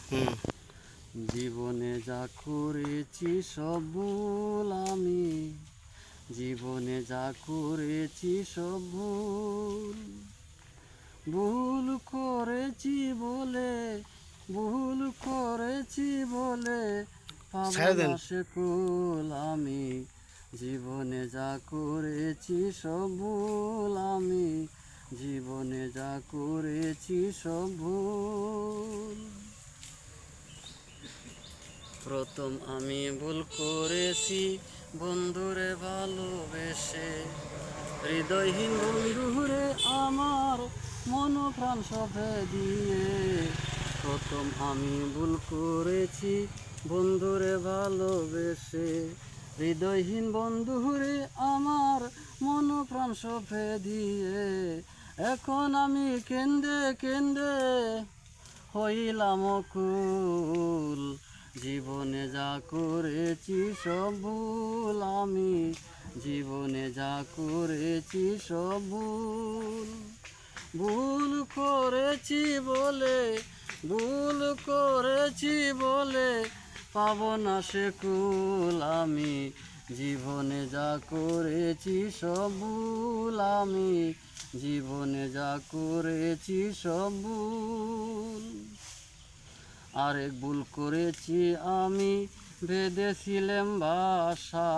হুম। জীবনে যা করেছি সব ভুল আমি, জীবনে যা করেছি সব ভুল, ভুল করেছি বলে, ভুল করেছি বলে পাবো ছেড়ে না দেন। সে কুল আমি। জীবনে যা করেছি সব ভুল আমি, জীবনে যা করেছি সব ভুল। প্রথম আমি ভুল করেছি বন্ধুরে ভালোবেসে, হৃদয়হীন বন্ধুরে আমার মন প্রাণ সবে দিয়ে। প্রথম আমি ভুল করেছি বন্ধুরে ভালোবেসে, হৃদয়হীন বন্ধুরে আমার মন প্রাণ সবে দিয়ে। এখন আমি কেন্দে কেন্দে হইলাম অকুল, জীবনে যা করেছি সব ভুল আমি, জীবনে যা করেছি সব ভুল, ভুল করেছি বলে, ভুল করেছি বলে পাবো না সে কুল আমি। জীবনে যা করেছি সব ভুল আমি, জীবনে যা করেছি সব ভুল। আরেক ভুল করেছি আমি, বেঁধেছিলাম বাসা,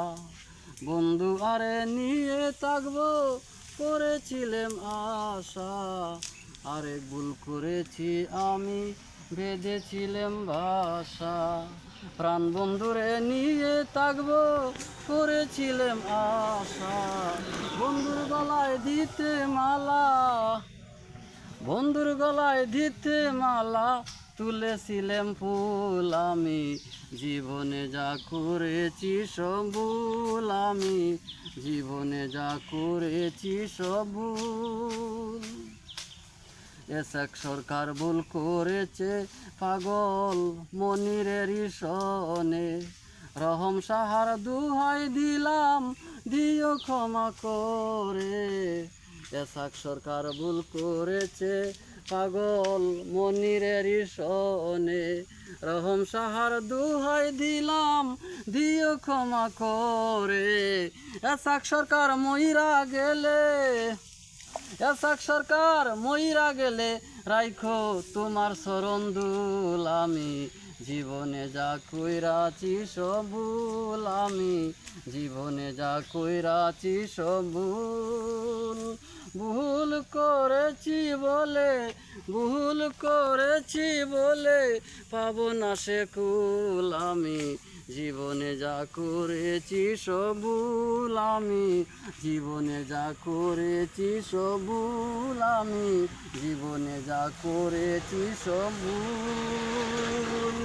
বন্ধু আরে নিয়ে থাকবো করেছিলাম আশা। আরেক ভুল করেছি আমি, বেঁধেছিলাম বাসা, প্রাণ বন্ধুরে নিয়ে থাকবো করেছিলাম আশা। বন্ধুর গলায় দিতে মালা, বন্ধুর গলায় দিতে মালা তুলেছিলাম ফুল আমি। জীবনে যা করেছি সব ভুল আমি, জীবনে যা করেছি সব ভুল। এসক সরকার ভুল করেছে পাগল মনিরের সনে, রহম সাহার দুহাই দিলাম দিও ক্ষমা করে। এসক সরকার ভুল করেছে পাগল মনিরের সনে, রহম সাহার দুহাই দিলাম দিও ক্ষমা করে। এসক সরকার মইরা গেলে, এসক সরকার মইরা গেলে রাইখো তোমার চরণ দুল আমি। জীবনে যা কইরাছি সব ভুল আমি, জীবনে যা কইরাছি সব ভুল, ভুল করেছি বলে, ভুল করেছি বলে পাবো না সে কুল আমি। জীবনে যা করেছি সব ভুল আমি, জীবনে যা করেছি সব ভুল আমি, জীবনে যা করেছি সব ভুল।